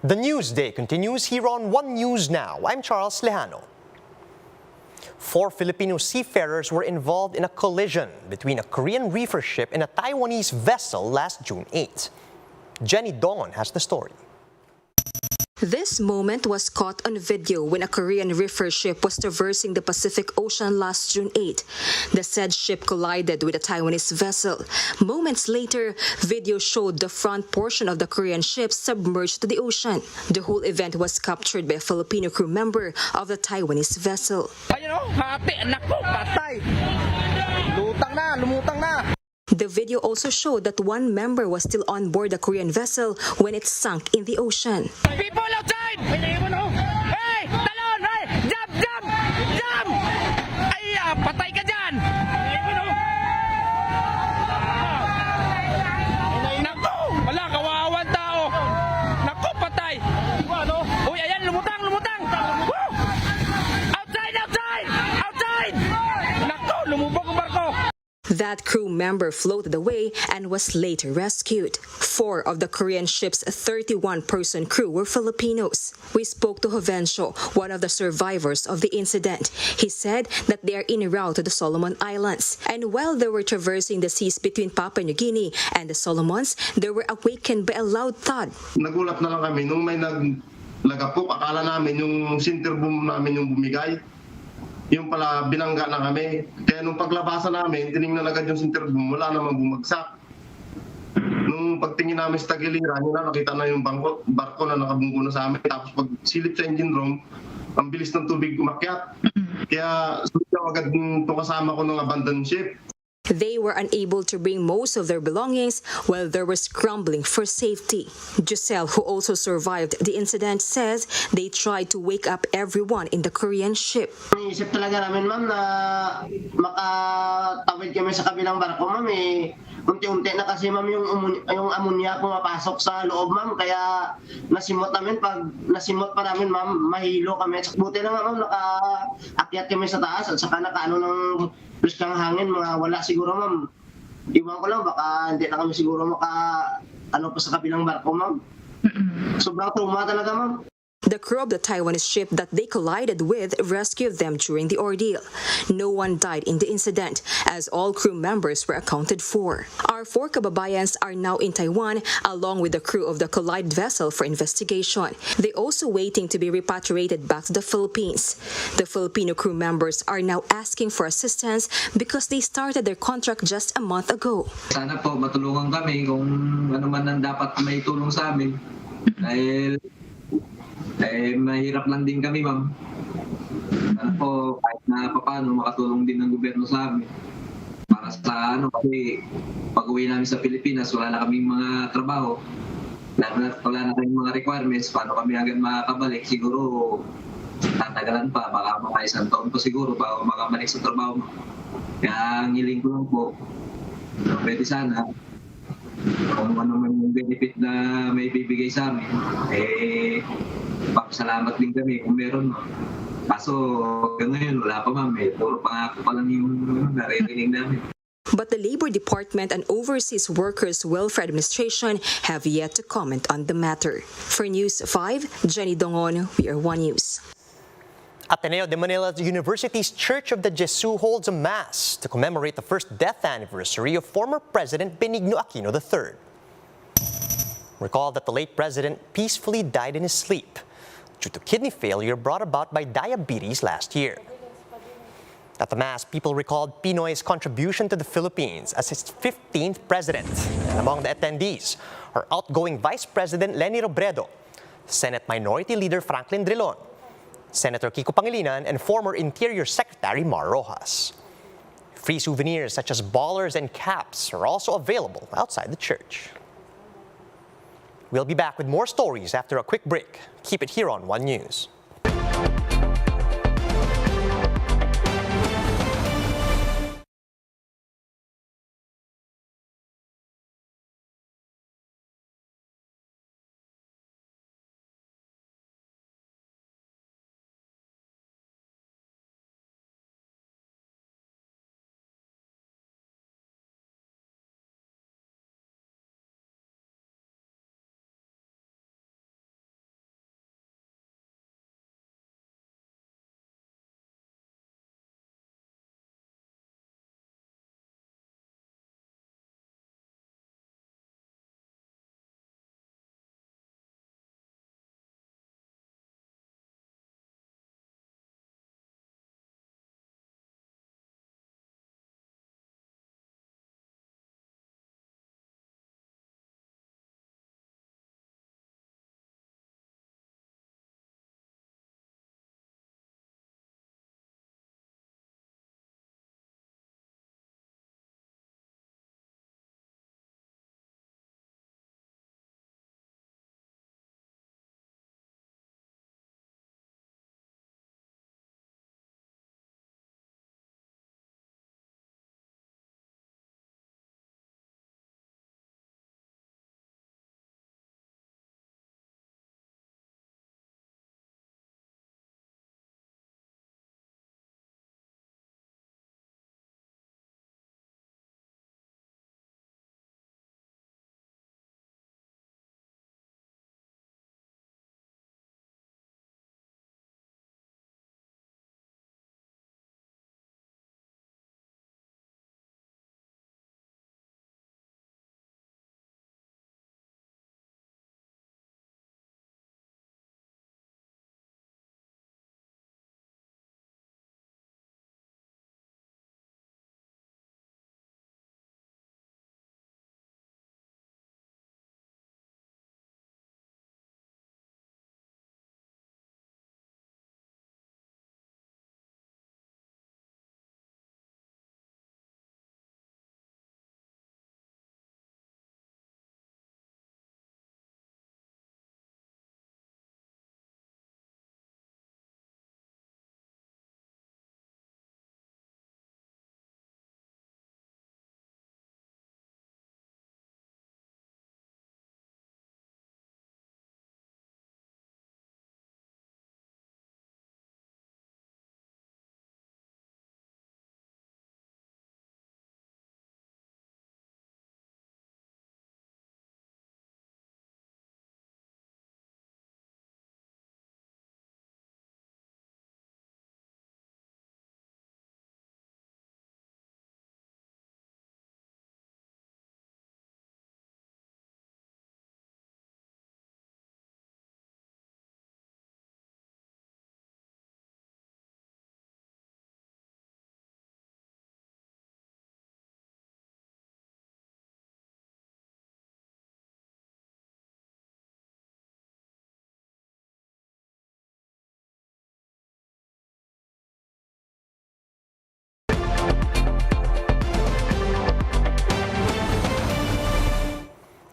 The News Day continues here on One News Now. I'm Charles Lejano. 4 Filipino seafarers were involved in a collision between a Korean reefer ship and a Taiwanese vessel last June 8. Jenny Dongon has the story. This moment was caught on video when a Korean reefer ship was traversing the Pacific Ocean last June 8. The said ship collided with a Taiwanese vessel. Moments later, video showed the front portion of the Korean ship submerged to the ocean. The whole event was captured by a Filipino crew member of the Taiwanese vessel. Ayun o, hati, anak ko, patay. Lumutang na. The video also showed that one member was still on board the Korean vessel when it sunk in the ocean. People outside! Hey! Talon! Hey! Jump! Jump! Jump! Ay, patay ka dyan! Naku! Wala, kawawan tao! Naku, patay! Uy, ayan, lumutang! Woo! Outside! Naku, lumubog ang barko! That crew member floated away and was later rescued. 4 of the Korean ship's 31-person crew were Filipinos. We spoke to Jovencio, one of the survivors of the incident. He said that they are en route to the Solomon Islands. And while they were traversing the seas between Papua New Guinea and the Solomons, they were awakened by a loud thud. Nagulat na lang kami nung may naglagapok. Akala namin yung center boom namin yung bumigay. Yung pala binangga na kami. Kaya nung paglabasan namin, tinignan agad yung center boom, wala namang bumagsak. Nung pagtingin namin sa tagiliran, yun na nakita na yung barko na nakabunggo na sa amin. Tapos pag silip sa engine room, ang bilis ng tubig umakyat. Kaya sumigaw agad itong kasama ko ng abandoned ship. They were unable to bring most of their belongings while they were scrambling for safety. Giselle, who also survived the incident, says they tried to wake up everyone in the Korean ship. Naisip talaga namin, ma'am, na makatawid kami sa kabilang barko, ma'am. Unti-unti na kasi, ma'am, yung amonya pumapasok sa loob, ma'am. Kaya nasimot namin. Pag nasimot pa namin, ma'am, mahilo kami. Buti na nga, ma'am, nakaakyat kami sa taas at saka nakaano ng kang hangin, mga wala siguro, ma'am. Iwan ko lang, baka hindi na kami siguro pa sa kabilang barko, ma'am. Sobrang trauma talaga, ma'am. The crew of the Taiwanese ship that they collided with rescued them during the ordeal. No one died in the incident, as all crew members were accounted for. Our 4 kababayans are now in Taiwan, along with the crew of the collided vessel for investigation. They also waiting to be repatriated back to the Philippines. The Filipino crew members are now asking for assistance because they started their contract just a month ago. Sana po matulungan kami kung ano man ang dapat may tulong sa amin. Dahil mahirap lang din kami, ma'am. Sana po kahit na paano makatulong din ng gobyerno sa amin. Para sa kasi pag uwi namin sa Pilipinas, wala na kaming mga trabaho. Wala na kaming mga requirements. Paano kami agad makakabalik? Siguro tatagalan pa. Baka mga 1 taon pa siguro bago makabalik sa trabaho. Kaya ang hiling ko lang po, pwede sana kung ano man yung benefit na may bibigay sa amin, papasalamat din kami kung meron. Kaso ngayon wala pa, ma'am. Puro pangako pa lang yung naririnig namin. But the Labor Department and Overseas Workers Welfare Administration have yet to comment on the matter. For News 5, Jenny Dongon, we are One News. Ateneo de Manila University's Church of the Gesu holds a mass to commemorate the first death anniversary of former President Benigno Aquino III. Recall that the late president peacefully died in his sleep due to kidney failure brought about by diabetes last year. At the mass, people recalled Pnoy's contribution to the Philippines as its 15th president. And among the attendees are outgoing Vice President Leni Robredo, Senate Minority Leader Franklin Drilon, Senator Kiko Pangilinan, and former Interior Secretary Mar Rojas. Free souvenirs such as ballers and caps are also available outside the church. We'll be back with more stories after a quick break. Keep it here on One News.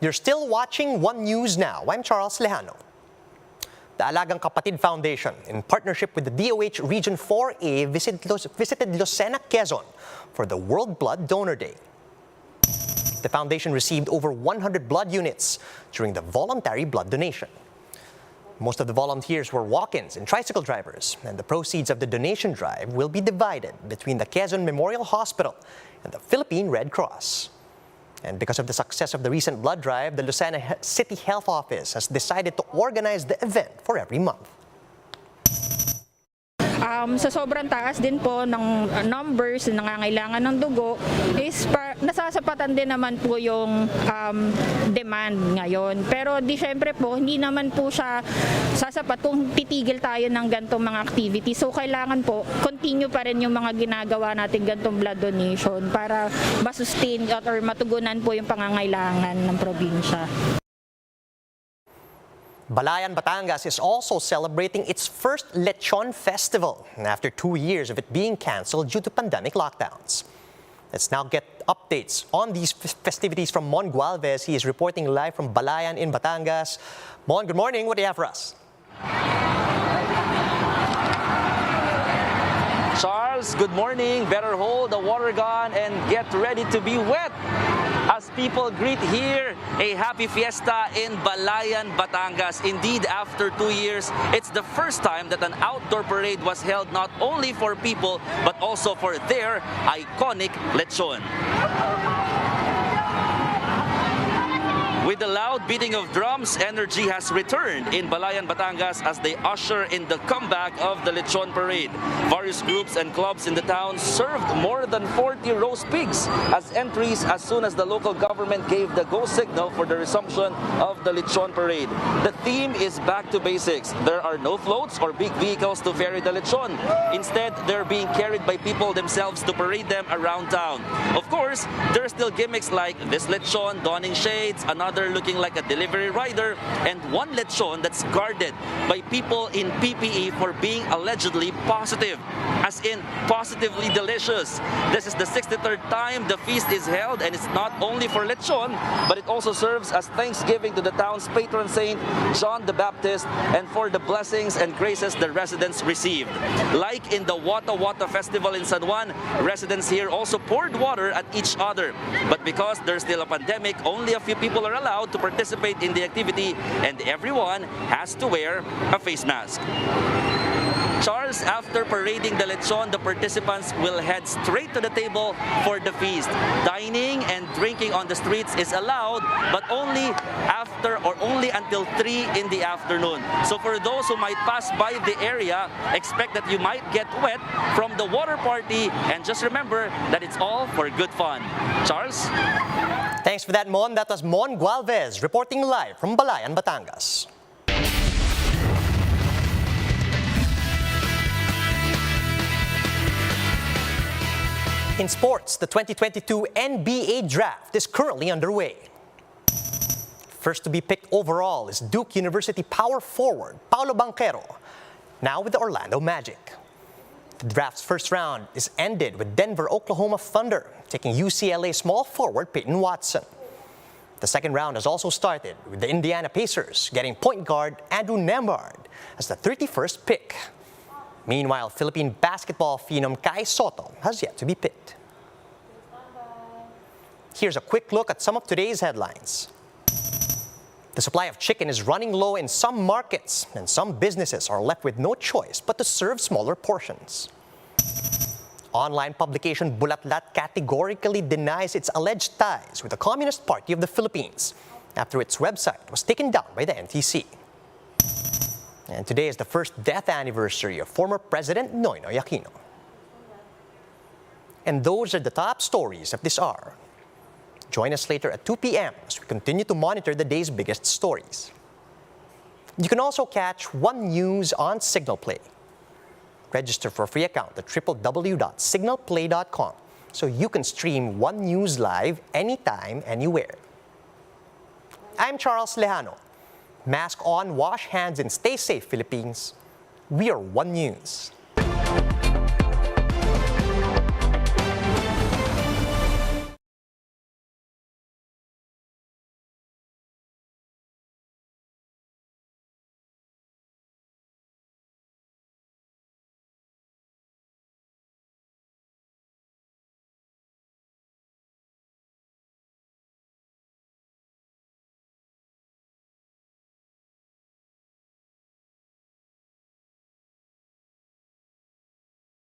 You're still watching One News Now. I'm Charles Lejano. The Alagang Kapatid Foundation, in partnership with the DOH Region 4A, visited Lucena, Quezon for the World Blood Donor Day. The foundation received over 100 blood units during the voluntary blood donation. Most of the volunteers were walk-ins and tricycle drivers, and the proceeds of the donation drive will be divided between the Quezon Memorial Hospital and the Philippine Red Cross. And because of the success of the recent blood drive, the Lucena City Health Office has decided to organize the event for every month. Sa sobrang taas din po ng numbers na nangangailangan ng dugo is nasasapatan din naman po yung demand ngayon. Pero syempre po, hindi naman po siya sasapat kung titigil tayo ng gantong mga activity. So kailangan po, continue pa rin yung mga ginagawa natin gantong blood donation para masustain or matugunan po yung pangangailangan ng probinsya. Balayan, Batangas is also celebrating its first Lechon festival after 2 years of it being canceled due to pandemic lockdowns. Let's now get updates on these festivities from Mon Gualvez. He is reporting live from Balayan in Batangas. Mon, good morning. What do you have for us? Charles, good morning. Better hold the water gun and get ready to be wet as people greet here a happy fiesta in Balayan, Batangas. Indeed, after 2 years, it's the first time that an outdoor parade was held not only for people but also for their iconic lechon. With the loud beating of drums, energy has returned in Balayan, Batangas as they usher in the comeback of the Lechon Parade. Various groups and clubs in the town served more than 40 roast pigs as entries as soon as the local government gave the go signal for the resumption of the Lechon Parade. The theme is back to basics. There are no floats or big vehicles to ferry the lechon. Instead, they're being carried by people themselves to parade them around town. Of course, there are still gimmicks like this lechon donning shades, another looking like a delivery rider, and one lechon that's guarded by people in PPE for being allegedly positive, as in positively delicious. This is the 63rd time the feast is held, and it's not only for lechon, but it also serves as thanksgiving to the town's patron saint, John the Baptist, and for the blessings and graces the residents received. Like in the Wata Wata Festival in San Juan, residents here also poured water at each other. But because there's still a pandemic, only a few people are allowed to participate in the activity, and everyone has to wear a face mask. Charles, after parading the lechon, the participants will head straight to the table for the feast. Dining and drinking on the streets is allowed, but only after or only until 3 in the afternoon. So for those who might pass by the area, expect that you might get wet from the water party, and just remember that it's all for good fun. Charles? Thanks for that, Mon. That was Mon Gualvez reporting live from Balayan, Batangas. In sports, the 2022 NBA Draft is currently underway. First to be picked overall is Duke University power forward Paolo Banchero, now with the Orlando Magic. The draft's first round is ended with Denver Oklahoma Thunder taking UCLA small forward Peyton Watson. The second round has also started with the Indiana Pacers getting point guard Andrew Nembhard as the 31st pick. Meanwhile, Philippine basketball phenom Kai Sotto has yet to be picked. Here's a quick look at some of today's headlines. The supply of chicken is running low in some markets, and some businesses are left with no choice but to serve smaller portions. Online publication Bulatlat categorically denies its alleged ties with the Communist Party of the Philippines after its website was taken down by the NTC. And today is the first death anniversary of former President Noynoy Aquino. And those are the top stories of this hour. Join us later at 2 p.m. as we continue to monitor the day's biggest stories. You can also catch One News on Signal Play. Register for a free account at www.signalplay.com so you can stream One News live anytime, anywhere. I'm Charles Lejano. Mask on, wash hands, and stay safe, Philippines. We are One News.